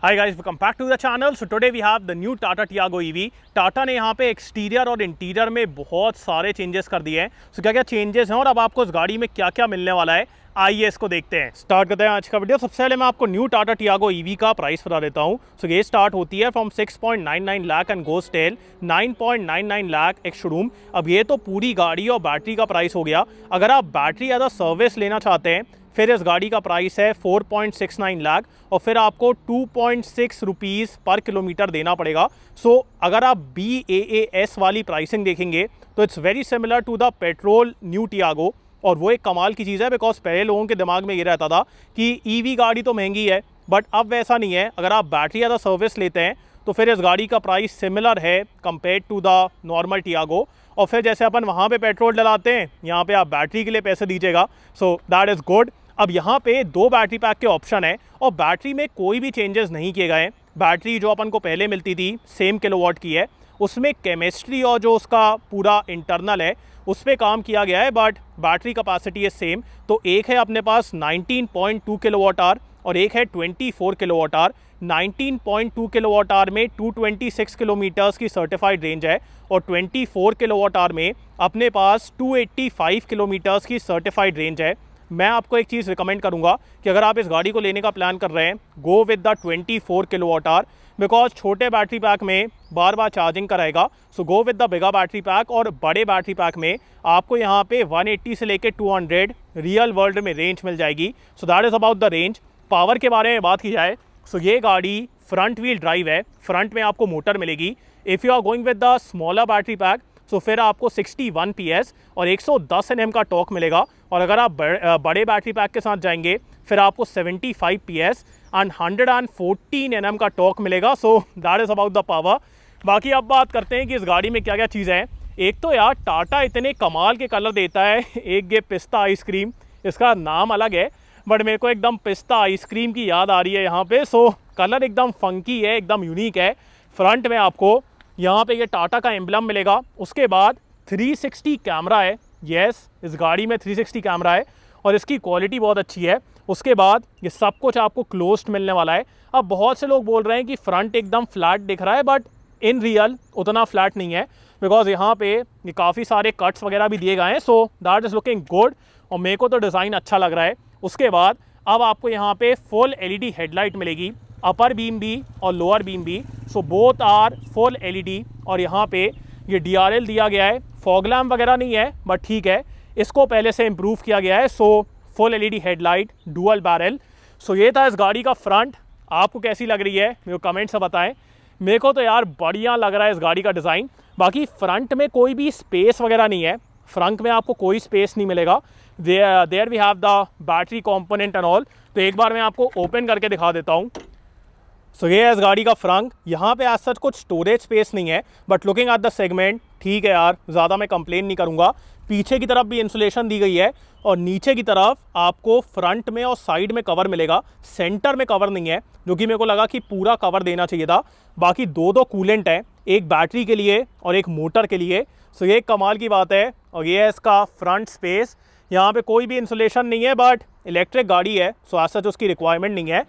Hi guys, welcome back to the channel. So today we have the new Tata Tiago EV. Tata ने यहाँ पे exterior और interior में बहुत सारे चेंजेस कर दिए हैं. सो क्या क्या चेंजेस हैं और अब आपको इस गाड़ी में क्या क्या मिलने वाला है, आइए इसको देखते हैं. स्टार्ट करते हैं आज का वीडियो. सबसे पहले मैं आपको न्यू टाटा टियागो ईवी का प्राइस बता देता हूँ. सो ये स्टार्ट होती है from 6.99 lakh and goes till 9.99 lakh ex showroom. अब ये तो पूरी गाड़ी और बैटरी का प्राइस हो गया. अगर आप बैटरी एज अ सर्विस लेना चाहते हैं फिर इस गाड़ी का प्राइस है 4.69 लाख और फिर आपको 2.6 रुपीज़ पर किलोमीटर देना पड़ेगा. सो अगर आप BAAS वाली प्राइसिंग देखेंगे तो it's very similar to the petrol new Tiago. और वो एक कमाल की चीज़ है बिकॉज पहले लोगों के दिमाग में ये रहता था कि EV गाड़ी तो महंगी है, बट अब वैसा नहीं है. अगर आप बैटरी एज अ सर्विस लेते हैं तो फिर इस गाड़ी का प्राइस सिमिलर है compare to the normal Tiago. और फिर जैसे अपन वहाँ पे पेट्रोल डलाते हैं, यहाँ पे आप बैटरी के लिए पैसे दीजिएगा. सो दैट इज़ गुड. अब यहाँ पे 2 बैटरी पैक के ऑप्शन है और बैटरी में कोई भी चेंजेस नहीं किए गए हैं. बैटरी जो अपन को पहले मिलती थी सेम किलोवाट की है. उसमें केमिस्ट्री और जो उसका पूरा इंटरनल है उस पर काम किया गया है, बट बैटरी कैपेसिटी है सेम. तो एक है अपने पास 19.2 किलोवाट आवर और एक है 24 किलोवाट आवर. 19.2 किलोवाट आवर में 226 किलोमीटर्स की सर्टिफाइड रेंज है और 24 किलोवाट आवर में अपने पास 285 किलोमीटर्स की सर्टिफाइड रेंज है. मैं आपको एक चीज़ रिकमेंड करूंगा कि अगर आप इस गाड़ी को लेने का प्लान कर रहे हैं, go with the 24 kilowatt hour because छोटे बैटरी पैक में बार बार चार्जिंग कराएगा. सो गो विद द बिगा बैटरी पैक. और बड़े बैटरी पैक में आपको यहाँ पे 180 से लेकर 200 रियल वर्ल्ड में रेंज मिल जाएगी. So that is about the range. Power के बारे में बात की जाए सो ये गाड़ी फ्रंट व्हील ड्राइव है. फ्रंट में आपको मोटर मिलेगी. If you are going with the smaller battery pack तो फिर आपको 61 PS और 110 Nm का टॉर्क मिलेगा. और अगर आप बड़े बैटरी पैक के साथ जाएंगे फिर आपको 75 PS एंड 114 Nm का टॉर्क मिलेगा. सो that is about the power. बाकी अब बात करते हैं कि इस गाड़ी में क्या क्या चीज़ें हैं. एक तो यार टाटा इतने कमाल के कलर देता है. एक ये पिस्ता आइसक्रीम, इसका नाम अलग है बट मेरे को एकदम पिस्ता आइसक्रीम की याद आ रही है यहाँ पे. सो कलर एकदम फंकी है, एकदम यूनिक है. फ्रंट में आपको यहाँ पे ये टाटा का एम्बलम मिलेगा. उसके बाद 360 कैमरा है. यस, इस गाड़ी में 360 कैमरा है और इसकी क्वालिटी बहुत अच्छी है. उसके बाद ये सब कुछ आपको क्लोज्ड मिलने वाला है. अब बहुत से लोग बोल रहे हैं कि फ्रंट एकदम फ्लैट दिख रहा है, बट इन रियल उतना फ्लैट नहीं है बिकॉज यहाँ पे ये काफ़ी सारे कट्स वगैरह भी दिए गए हैं. सो दैट इज़ लुकिंग गुड और मेरे को तो डिज़ाइन अच्छा लग रहा है. उसके बाद अब आपको यहाँ पे फुल LED हेडलाइट मिलेगी, अपर बीम भी और लोअर बीम भी. So both are full LED. और यहाँ पे ये DRL दिया गया है. फॉग लैम्प वगैरह नहीं है बट ठीक है, इसको पहले से इम्प्रूव किया गया है. So full LED headlight, dual barrel. So ये था इस गाड़ी का फ्रंट. आपको कैसी लग रही है मेरे को कमेंट से बताएं. मेरे को तो यार बढ़िया लग रहा है इस गाड़ी का डिज़ाइन. बाकी फ्रंट में कोई भी स्पेस वगैरह नहीं है. फ्रंट में आपको कोई स्पेस नहीं मिलेगा. There we have the battery component and all. तो एक बार मैं आपको ओपन करके दिखा देता हूँ. सो ये है इस गाड़ी का फ्रंट. यहाँ पे आज सच कुछ स्टोरेज स्पेस नहीं है but looking at the segment ठीक है यार, ज़्यादा मैं कंप्लेन नहीं करूँगा. पीछे की तरफ भी इंसुलेशन दी गई है और नीचे की तरफ आपको फ्रंट में और साइड में कवर मिलेगा. सेंटर में कवर नहीं है जो कि मेरे को लगा कि पूरा कवर देना चाहिए था. बाकी दो कूलेंट हैं, एक बैटरी के लिए और एक मोटर के लिए. सो ये एक कमाल की बात है. और ये है इसका फ्रंट स्पेस. यहाँ पे कोई भी इंसुलेशन नहीं है बट इलेक्ट्रिक गाड़ी है सो आज सच उसकी रिक्वायरमेंट नहीं है.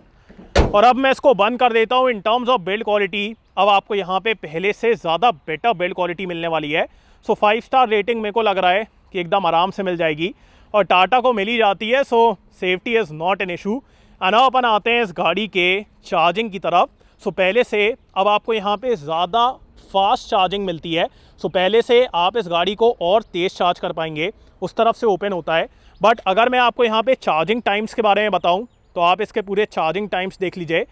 और अब मैं इसको बंद कर देता हूँ. इन टर्म्स ऑफ बिल्ड क्वालिटी अब आपको यहाँ पे पहले से ज़्यादा बेटर बिल्ड क्वालिटी मिलने वाली है. सो 5 स्टार रेटिंग मेरे को लग रहा है कि एकदम आराम से मिल जाएगी और टाटा को मिल ही जाती है. सो safety is not an issue. अब अपन आते हैं इस गाड़ी के चार्जिंग की तरफ. सो पहले से अब आपको यहाँ पे ज़्यादा फास्ट चार्जिंग मिलती है. सो पहले से आप इस गाड़ी को और तेज़ चार्ज कर पाएंगे. उस तरफ से ओपन होता है. बट अगर मैं आपको यहाँ पे चार्जिंग टाइम्स के बारे में बताऊँ तो आप इसके पूरे चार्जिंग टाइम्स देख लीजिए.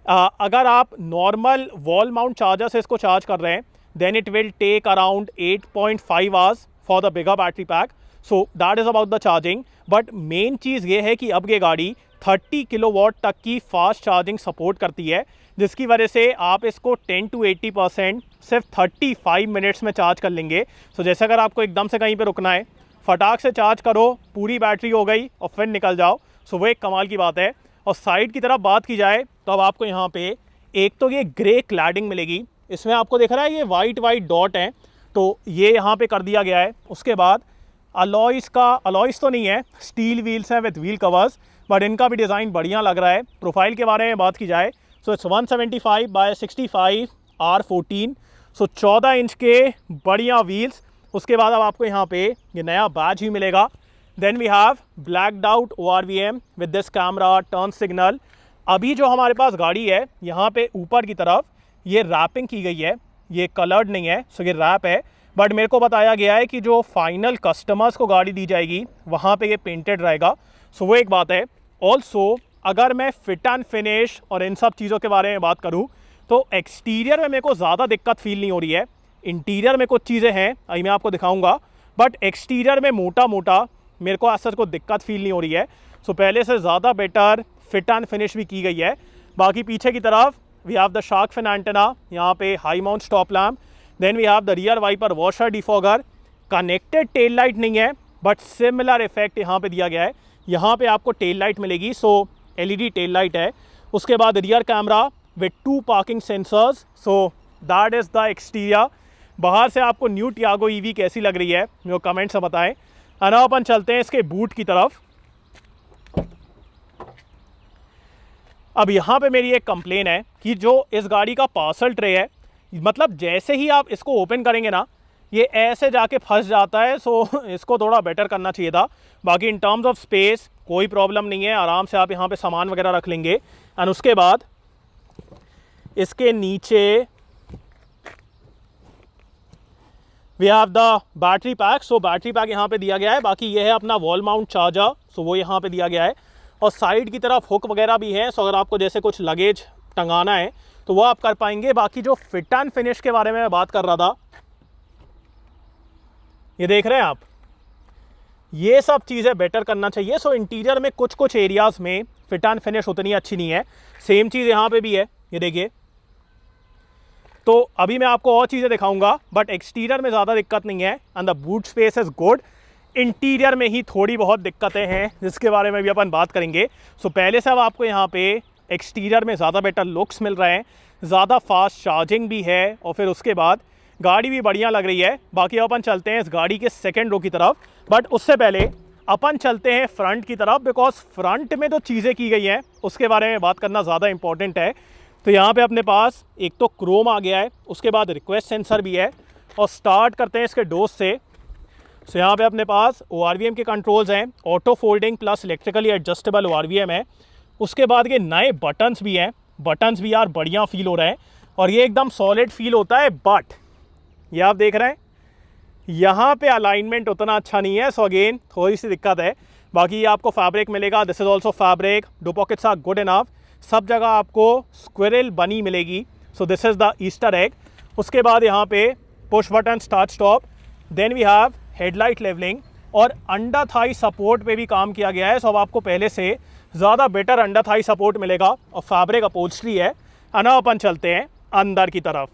अगर आप नॉर्मल वॉल माउंट चार्जर से इसको चार्ज कर रहे हैं then it will take around 8.5 hours for the bigger battery pack. So that is about the charging. But main चीज़ ये है कि अब ये गाड़ी 30 किलोवाट तक की फास्ट चार्जिंग सपोर्ट करती है जिसकी वजह से आप इसको 10 to 80% सिर्फ 35 मिनट्स में चार्ज कर लेंगे. सो जैसे अगर आपको एकदम से कहीं पे रुकना है, फटाक से चार्ज करो, पूरी बैटरी हो गई और फिर निकल जाओ. सो वो एक कमाल की बात है. और साइड की तरफ बात की जाए तो अब आपको यहाँ पे एक तो ये ग्रे क्लैडिंग मिलेगी. इसमें आपको दिख रहा है ये वाइट डॉट हैं तो ये यहाँ पे कर दिया गया है. उसके बाद अलॉयज़ तो नहीं है, स्टील व्हील्स हैं विद व्हील कवर्स बट इनका भी डिज़ाइन बढ़िया लग रहा है. प्रोफाइल के बारे में बात की जाए so it's 175 by 65 R14। So 14 inch के बढ़िया व्हील्स। उसके बाद अब आपको यहाँ पे ये नया बैज ही मिलेगा। Then we have blacked out ORVM with this camera turn signal. अभी जो हमारे पास गाड़ी है यहाँ पे ऊपर की तरफ ये रैपिंग की गई है, ये कलर्ड नहीं है, सो ये रैप है। बट मेरे को बताया गया है कि जो फाइनल कस्टमर्स को गाड़ी दी जाएगी वहाँ पे ये पेंटेड रहेगा। सो वो एक बात है। ऑल्सो अगर मैं फिट एंड फिनिश और इन सब चीज़ों के बारे में बात करूँ तो एक्सटीरियर में मेरे को ज़्यादा दिक्कत फील नहीं हो रही है। इंटीरियर में कुछ चीज़ें हैं, अभी मैं आपको दिखाऊंगा, बट एक्सटीरियर में मोटा मोटा मेरे को ऐसा कोई दिक्कत फील नहीं हो रही है। सो पहले से ज़्यादा बेटर फिट एंड फिनिश भी की गई है। बाकी पीछे की तरफ we have the shark fin antenna, यहाँ पे high mount stop lamp. Then we have the rear wiper washer defogger. Connected tail light नहीं है बट सिमिलर इफेक्ट यहाँ पे दिया गया है। यहाँ पे आपको टेल लाइट मिलेगी, सो LED टेल लाइट है। उसके बाद rear camera with 2 parking sensors. So that is the exterior. बाहर से आपको न्यू टियागो EV कैसी लग रही है मेरे को कमेंट से बताएं। और अब अपन चलते हैं इसके बूट की तरफ। अब यहाँ पे मेरी एक कंप्लेन है कि जो इस गाड़ी का पार्सल ट्रे है, मतलब जैसे ही आप इसको ओपन करेंगे ना ये ऐसे जाके फंस जाता है। सो इसको थोड़ा बेटर करना चाहिए था। बाकी इन टर्म्स ऑफ स्पेस कोई प्रॉब्लम नहीं है, आराम से आप यहाँ पे सामान वगैरह रख लेंगे। एंड उसके बाद इसके नीचे we have the battery pack. So battery pack यहाँ पे दिया गया है। बाकी ये है अपना वॉल माउंट चार्जर, सो वो यहाँ पे दिया गया है। और साइड की तरफ हुक वगैरह भी है, सो अगर आपको जैसे कुछ लगेज टंगाना है तो वो आप कर पाएंगे। बाकी जो फिट एंड फिनिश के बारे में मैं बात कर रहा था, ये देख रहे हैं आप, ये सब चीज़ें बेटर करना चाहिए। सो इंटीरियर में कुछ कुछ एरियाज़ में फिट एंड फिनिश उतनी अच्छी नहीं है। सेम चीज़ यहाँ पे भी है, ये देखिए। तो अभी मैं आपको और चीज़ें दिखाऊंगा, बट एक्सटीरियर में ज़्यादा दिक्कत नहीं है and the boot space is good. Interior में ही थोड़ी बहुत दिक्कतें हैं जिसके बारे में भी अपन बात करेंगे। सो पहले से अब आपको यहाँ पे एक्सटीरियर में ज़्यादा बेटर लुक्स मिल रहे हैं, ज़्यादा फास्ट चार्जिंग भी है, और फिर उसके बाद गाड़ी भी बढ़िया लग रही है। बाकी अपन चलते हैं इस गाड़ी के सेकेंड रो की तरफ, बट उससे पहले अपन चलते हैं फ्रंट की तरफ, बिकॉज फ्रंट में जो चीज़ें की गई हैं उसके बारे में बात करना ज़्यादा इंपॉर्टेंट है। तो यहाँ पे अपने पास एक तो क्रोम आ गया है, उसके बाद रिक्वेस्ट सेंसर भी है, और स्टार्ट करते हैं इसके डोज से। सो यहाँ पे अपने पास ORVM के कंट्रोल्स हैं, auto folding plus electrically adjustable ORVM है। उसके बाद ये नए बटन्स भी हैं, बटन्स भी यार बढ़िया फील हो रहे हैं और ये एकदम सॉलिड फील होता है। बट ये आप देख रहे हैं यहाँ पे अलाइनमेंट उतना अच्छा नहीं है, सो अगेन थोड़ी सी दिक्कत है। बाकी ये आपको फैब्रिक मिलेगा, this is also fabric. Door pockets are good enough, सब जगह आपको स्क्विरल बनी मिलेगी, so this is the Easter egg. उसके बाद यहाँ पे push button start stop. Then we have headlight levelling, और अंडर थाई सपोर्ट पे भी काम किया गया है। सो अब आपको पहले से ज़्यादा बेटर अंडर थाई सपोर्ट मिलेगा, और फैब्रिक अपहोल्स्ट्री है। अना अपन चलते हैं अंदर की तरफ।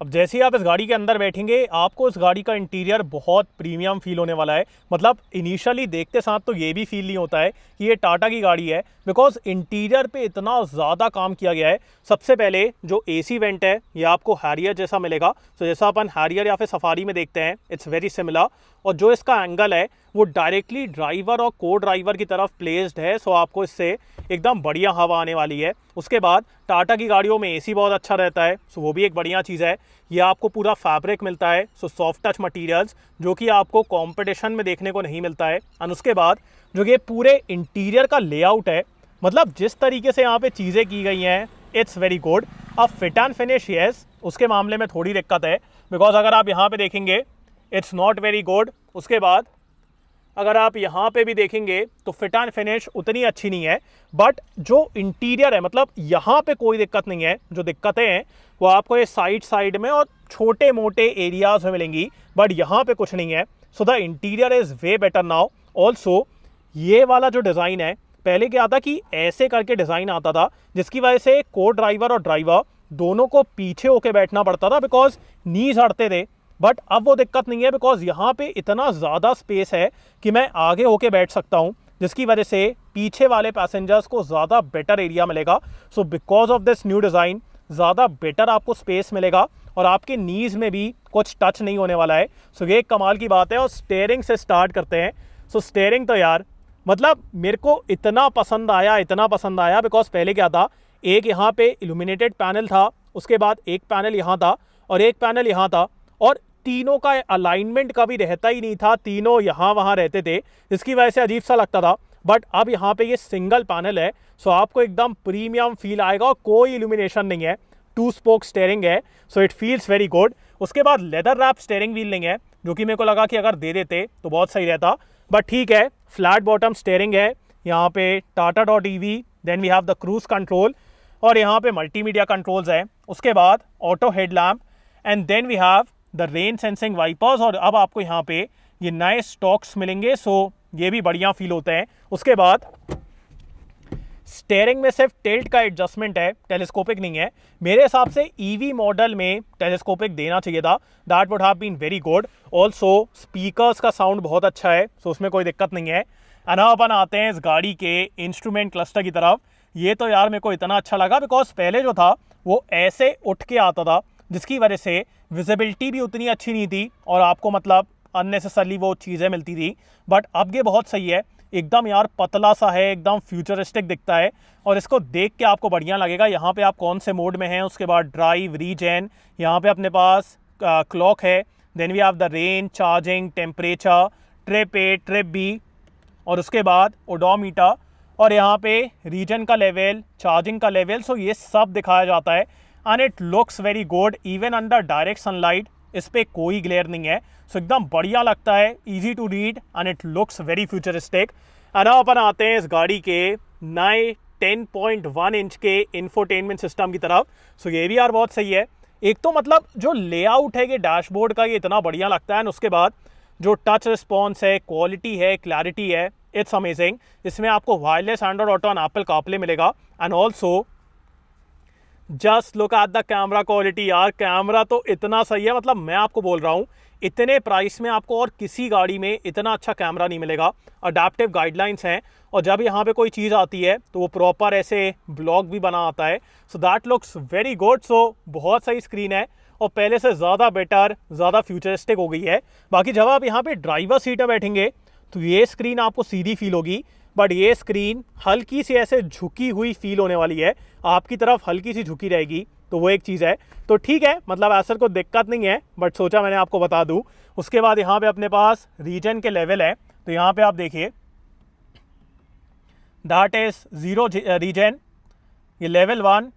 अब जैसे ही आप इस गाड़ी के अंदर बैठेंगे आपको इस गाड़ी का इंटीरियर बहुत प्रीमियम फील होने वाला है। मतलब इनिशियली देखते साथ तो ये भी फील नहीं होता है कि ये टाटा की गाड़ी है, बिकॉज इंटीरियर पे इतना ज़्यादा काम किया गया है। सबसे पहले जो AC वेंट है ये आपको हैरियर जैसा मिलेगा, तो जैसा अपन हैरियर या फिर सफारी में देखते हैं इट्स वेरी सिमिलर। और जो इसका एंगल है वो डायरेक्टली ड्राइवर और को ड्राइवर की तरफ प्लेस्ड है, सो आपको इससे एकदम बढ़िया हवा आने वाली है। उसके बाद टाटा की गाड़ियों में AC बहुत अच्छा रहता है, सो वो भी एक बढ़िया चीज़ है। ये आपको पूरा फैब्रिक मिलता है, सो सॉफ्ट टच मटेरियल्स, जो कि आपको कंपटीशन में देखने को नहीं मिलता है। और उसके बाद जो ये पूरे इंटीरियर का लेआउट है, मतलब जिस तरीके से यहाँ पे चीज़ें की गई हैं इट्स वेरी गुड। अब फिट एंड फिनिश येस, उसके मामले में थोड़ी दिक्कत है, बिकॉज अगर आप यहाँ पे देखेंगे इट्स नॉट वेरी गुड। उसके बाद अगर आप यहाँ पे भी देखेंगे तो फिट एंड फिनिश उतनी अच्छी नहीं है। बट जो इंटीरियर है, मतलब यहाँ पे कोई दिक्कत नहीं है। जो दिक्कतें हैं वो आपको ये साइड में और छोटे मोटे एरियाज में मिलेंगी, बट यहाँ पे कुछ नहीं है। So the interior is way better now. Also ये वाला जो डिज़ाइन है, पहले क्या था कि ऐसे करके डिज़ाइन आता था, जिसकी वजह से को ड्राइवर और ड्राइवर दोनों को पीछे होके बैठना पड़ता था, बिकॉज नीज हटते थे। बट अब वो दिक्कत नहीं है, बिकॉज यहाँ पे इतना ज़्यादा स्पेस है कि मैं आगे होके बैठ सकता हूँ, जिसकी वजह से पीछे वाले पैसेंजर्स को ज़्यादा बेटर एरिया मिलेगा। So because of this new design ज़्यादा बेटर आपको स्पेस मिलेगा, और आपके नीज़ में भी कुछ टच नहीं होने वाला है। सो ये एक कमाल की बात है। और स्टेयरिंग से स्टार्ट करते हैं। सो स्टेयरिंग तो यार मतलब मेरे को इतना पसंद आया बिकॉज पहले क्या था, एक यहाँ पे इल्यूमिनेटेड पैनल था, उसके बाद एक पैनल यहाँ था और एक पैनल यहाँ था, और तीनों का अलाइनमेंट का भी रहता ही नहीं था, तीनों यहाँ वहाँ रहते थे, जिसकी वजह से अजीब सा लगता था। बट अब यहाँ पे ये सिंगल पैनल है, सो आपको एकदम प्रीमियम फील आएगा, कोई इल्यूमिनेशन नहीं है, 2 स्पोक स्टीयरिंग है, so it feels very good. उसके बाद लेदर रैप स्टीयरिंग व्हील नहीं है, जो कि मेरे को लगा कि अगर दे देते तो बहुत सही रहता, बट ठीक है। फ्लैट बॉटम स्टीयरिंग है, यहाँ पे Tata.ev, then we have the cruise control, और यहाँ पे मल्टीमीडिया कंट्रोल्स है। उसके बाद auto headlamp, and then we have the rain sensing wipers, और अब आपको यहाँ पे ये नए स्टॉक्स मिलेंगे, सो ये भी बढ़िया फील होते हैं। उसके बाद स्टीयरिंग में सिर्फ टिल्ट का एडजस्टमेंट है, टेलीस्कोपिक नहीं है। मेरे हिसाब से ईवी मॉडल में टेलीस्कोपिक देना चाहिए था, that would have been very good. Also speakers का साउंड बहुत अच्छा है, सो उसमें कोई दिक्कत नहीं है। एंड अपन आते हैं इस गाड़ी के इंस्ट्रूमेंट क्लस्टर की तरफ। ये तो यार मेरे को इतना अच्छा लगा, बिकॉज पहले जो था वो ऐसे उठ के आता था, जिसकी वजह से विजिबिलिटी भी उतनी अच्छी नहीं थी और आपको मतलब अननेसेसरली वो चीज़ें मिलती थी। बट अब ये बहुत सही है, एकदम यार पतला सा है, एकदम फ्यूचरिस्टिक दिखता है, और इसको देख के आपको बढ़िया लगेगा। यहाँ पे आप कौन से मोड में हैं, उसके बाद ड्राइव, रीजेन, यहाँ पे अपने पास क्लॉक है, then we have the range, charging, temperature, trip A, trip B, और उसके बाद ओडोमीटर, और यहाँ पे रीजन का लेवल, चार्जिंग का लेवल, सो ये सब दिखाया जाता है। And it looks very good even under direct sunlight, इस पर कोई ग्लेयर नहीं है, सो एकदम बढ़िया लगता है, easy to read and it looks very futuristic. And अब अपन आते हैं इस गाड़ी के नए 10.1 इंच के इंफोटेनमेंट सिस्टम की तरफ। सो ये भी यार बहुत सही है। एक तो मतलब जो लेआउट है ये डैशबोर्ड का, ये इतना बढ़िया लगता है, एंड उसके बाद जो टच रिस्पॉन्स है, क्वालिटी है, क्लैरिटी है, इट्स अमेजिंग। इसमें आपको wireless Android Auto and Apple CarPlay मिलेगा। And also just look at the camera quality यार, कैमरा तो इतना सही है, मतलब मैं आपको बोल रहा हूँ इतने प्राइस में आपको और किसी गाड़ी में इतना अच्छा कैमरा नहीं मिलेगा। अडेप्टिव गाइडलाइंस हैं, और जब यहाँ पे कोई चीज़ आती है तो वो प्रॉपर ऐसे ब्लॉग भी बना आता है, so that looks very good. So बहुत सही स्क्रीन है, और पहले से ज़्यादा बेटर, ज़्यादा फ्यूचरिस्टिक हो गई है। बाकी जब आप यहाँ पे ड्राइवर सीट में बैठेंगे तो ये स्क्रीन आपको सीधी फील होगी, बट ये स्क्रीन हल्की सी ऐसे झुकी हुई फील होने वाली है, आपकी तरफ हल्की सी झुकी रहेगी, तो वो एक चीज़ है। तो ठीक है, मतलब ऐसा कोई दिक्कत नहीं है, बट सोचा मैंने आपको बता दूं। उसके बाद यहाँ पे अपने पास रीजन के लेवल है, तो यहाँ पे आप देखिए दैट इज 0 रीजन, ये लेवल 1,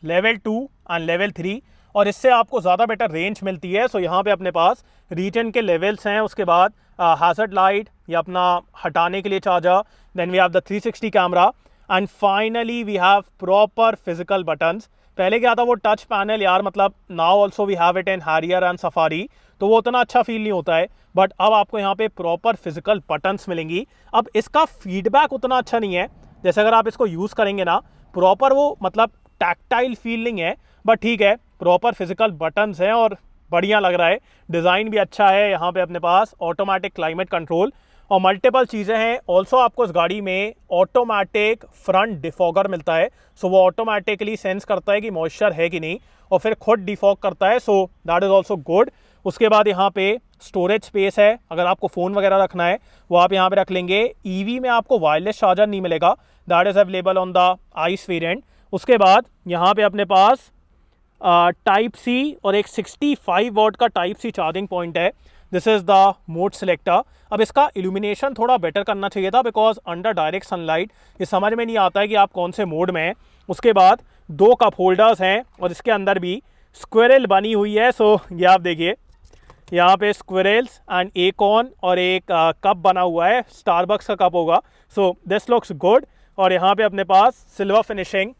लेवल 2 एंड लेवल 3, और इससे आपको ज़्यादा बेटर रेंज मिलती है। सो यहाँ पे अपने पास रीजन के लेवल्स हैं, उसके बाद हैज़र्ड लाइट, या अपना हटाने के लिए charger, then we have the 360 camera, and finally we have proper physical buttons. पहले क्या था वो टच पैनल यार, मतलब now also we have it in Harrier and Safari, तो वो उतना अच्छा फील नहीं होता है, बट अब आपको यहाँ पे प्रॉपर फिजिकल बटन्स मिलेंगी। अब इसका फीडबैक उतना अच्छा नहीं है, जैसे अगर आप इसको यूज़ करेंगे ना प्रॉपर, वो मतलब टैक्टाइल फील नहीं है, बट ठीक है, प्रॉपर फिजिकल बटन्स हैं और बढ़िया लग रहा है। डिज़ाइन भी अच्छा है, यहाँ पे अपने पास ऑटोमेटिक क्लाइमेट कंट्रोल और मल्टीपल चीज़ें हैं। ऑल्सो आपको इस गाड़ी में ऑटोमेटिक फ्रंट डिफॉगर मिलता है, सो वो ऑटोमेटिकली सेंस करता है कि मॉइस्चर है कि नहीं, और फिर खुद डिफॉग करता है, so that is also good. उसके बाद यहाँ पे स्टोरेज स्पेस है, अगर आपको फ़ोन वगैरह रखना है वो आप यहाँ पे रख लेंगे। ईवी में आपको वायरलेस चार्जर नहीं मिलेगा, that is available on the ice variant. उसके बाद यहाँ पे अपने पास टाइप सी और एक 65 वॉट का टाइप सी चार्जिंग पॉइंट है। This is the mode selector. अब इसका इल्यूमिनेशन थोड़ा बेटर करना चाहिए था, बिकॉज अंडर डायरेक्ट सनलाइट ये समझ में नहीं आता है कि आप कौन से मोड में हैं। उसके बाद 2 कप होल्डर्स हैं, और इसके अंदर भी स्क्विरल बनी हुई है, सो ये आप देखिए यहाँ पे स्क्विरल्स एंड एकॉन और एक कप बना हुआ है, स्टारबक्स का कप होगा, सो दिस लुक्स गुड। और यहाँ पे अपने पास silver finishing.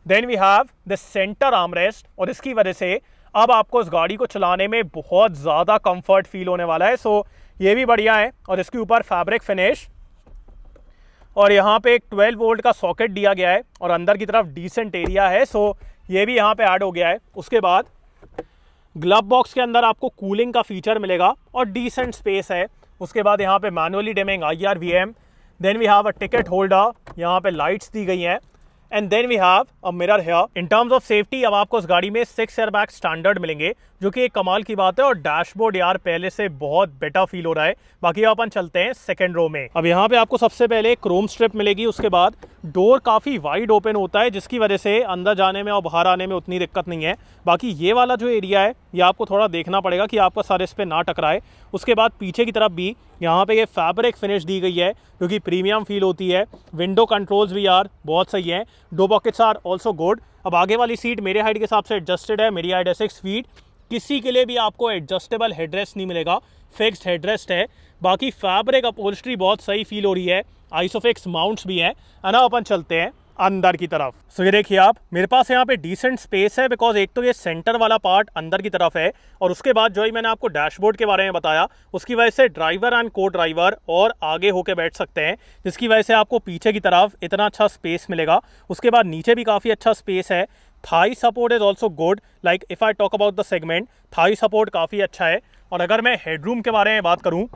Then we have the centre armrest, और इसकी वजह से अब आपको इस गाड़ी को चलाने में बहुत ज़्यादा कंफर्ट फील होने वाला है, सो ये भी बढ़िया है। और इसके ऊपर फैब्रिक फिनिश, और यहाँ पे एक 12 वोल्ट का सॉकेट दिया गया है, और अंदर की तरफ डिसेंट एरिया है, सो ये भी यहाँ पे ऐड हो गया है। उसके बाद ग्लव बॉक्स के अंदर आपको कूलिंग का फीचर मिलेगा और डिसेंट स्पेस है। उसके बाद यहाँ पे manually dimming IRVM। Then we have a ticket holder, यहाँ पे लाइट्स दी गई हैं। And then we have a mirror here. In terms of safety अब आपको इस गाड़ी में 6 एयरबैग स्टैंडर्ड मिलेंगे, जो कि एक कमाल की बात है। और डैशबोर्ड यार पहले से बहुत बेटर फील हो रहा है। बाकी अपन चलते हैं सेकंड रो में। अब यहाँ पे आपको सबसे पहले क्रोम स्ट्रिप मिलेगी, उसके बाद डोर काफ़ी वाइड ओपन होता है, जिसकी वजह से अंदर जाने में और बाहर आने में उतनी दिक्कत नहीं है। बाकी ये वाला जो एरिया है ये आपको थोड़ा देखना पड़ेगा कि आपका सर इस पर ना टकराए। उसके बाद पीछे की तरफ भी यहाँ पे ये फैब्रिक फिनिश दी गई है, जो कि प्रीमियम फील होती है। विंडो कंट्रोल्स भी यार बहुत सही है। Door pockets are also good. अब आगे वाली सीट मेरे हाइट के हिसाब से एडजस्टेड है, मेरी हाइट है 6 फीट। किसी के लिए भी आपको एडजस्टेबल हेडरेस्ट नहीं मिलेगा, फिक्स्ड हेडरेस्ट है। बाकी फैब्रिक अपहोल्स्ट्री बहुत सही फील हो रही है, आइसोफिक्स माउंट्स भी हैं। ना अपन चलते हैं अंदर की तरफ। सो ये देखिए आप, मेरे पास यहाँ पे डिसेंट स्पेस है, बिकॉज एक तो ये सेंटर वाला पार्ट अंदर की तरफ है, और उसके बाद जो ही मैंने आपको डैशबोर्ड के बारे में बताया, उसकी वजह से ड्राइवर एंड को ड्राइवर और आगे होके बैठ सकते हैं, जिसकी वजह से आपको पीछे की तरफ इतना अच्छा स्पेस मिलेगा। उसके बाद नीचे भी काफ़ी अच्छा स्पेस है। Thai support is also good. Like if I talk about the segment, Thai support काफ़ी अच्छा है। और अगर मैं हेडरूम के बारे में बात करूँ,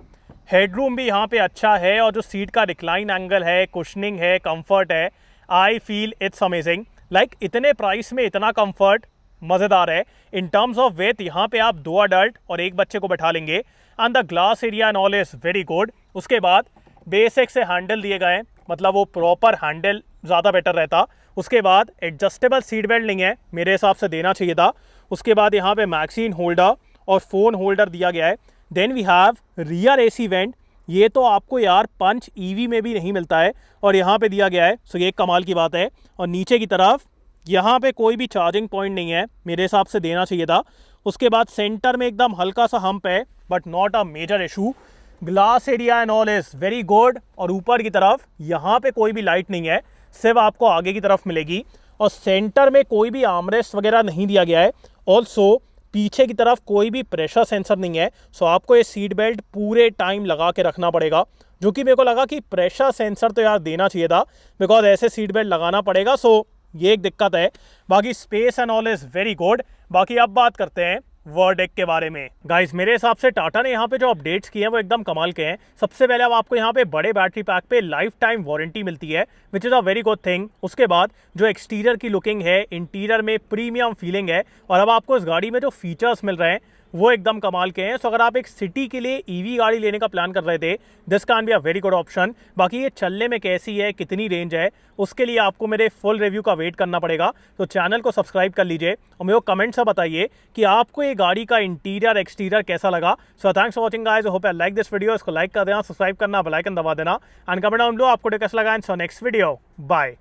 हेडरूम भी यहाँ पे अच्छा है, और जो सीट का रिक्लाइन एंगल है, कुशनिंग है, कंफर्ट है, I feel it's amazing. Like इतने प्राइस में इतना कंफर्ट मज़ेदार है। इन टर्म्स ऑफ वेथ यहाँ पे आप 2 अडल्ट और 1 बच्चे को बैठा लेंगे, and the glass area and all is very good. उसके बाद बेसिक से हैंडल दिए गए हैं, मतलब वो प्रॉपर हैंडल ज़्यादा बेटर रहता। उसके बाद एडजस्टेबल सीट बेल्ट नहीं है, मेरे हिसाब से देना चाहिए था। उसके बाद यहाँ पे मैगजीन होल्डर और फ़ोन होल्डर दिया गया है। Then we have rear AC vent. ये तो आपको यार पंच ईवी में भी नहीं मिलता है, और यहाँ पे दिया गया है। सो ये एक कमाल की बात है। और नीचे की तरफ यहाँ पे कोई भी चार्जिंग पॉइंट नहीं है, मेरे हिसाब से देना चाहिए था। उसके बाद सेंटर में एकदम हल्का सा हम्प है, but not a major issue. Glass area and all is very good. और ऊपर की तरफ यहाँ पे कोई भी लाइट नहीं है, सिर्फ आपको आगे की तरफ मिलेगी। और सेंटर में कोई भी आर्मरेस्ट वगैरह नहीं दिया गया है। ऑल्सो पीछे की तरफ कोई भी प्रेशर सेंसर नहीं है। सो आपको ये सीट बेल्ट पूरे टाइम लगा के रखना पड़ेगा, जो कि मेरे को लगा कि प्रेशर सेंसर तो यार देना चाहिए था, बिकॉज ऐसे सीट बेल्ट लगाना पड़ेगा। सो ये एक दिक्कत है। बाकी space and all is very good. बाकी अब बात करते हैं वर्डिक्ट के बारे में। गाइस मेरे हिसाब से टाटा ने यहाँ पे जो अपडेट्स किए हैं वो एकदम कमाल के हैं। सबसे पहले अब आपको यहाँ पे बड़े बैटरी पैक पे लाइफ टाइम वारंटी मिलती है, which is a very good thing. उसके बाद जो एक्सटीरियर की लुकिंग है, इंटीरियर में प्रीमियम फीलिंग है, और अब आपको इस गाड़ी में जो फीचर्स मिल रहे हैं वो एकदम कमाल के हैं। सो अगर आप एक सिटी के लिए ईवी गाड़ी लेने का प्लान कर रहे थे, this can be a very good option. बाकी ये चलने में कैसी है, कितनी रेंज है, उसके लिए आपको मेरे फुल रिव्यू का वेट करना पड़ेगा। तो चैनल को सब्सक्राइब कर लीजिए और मेरे को कमेंट से बताइए कि आपको ये गाड़ी का इंटीरियर एक्सटीरियर कैसा लगा। So thanks for watching guys, hope you like this video. इसको लाइक कर देना, सब्सक्राइब करना, बेल आइकन दबा देना, एंड कमेंट डाउन लो आपको कैसा लगा। And so next video, bye.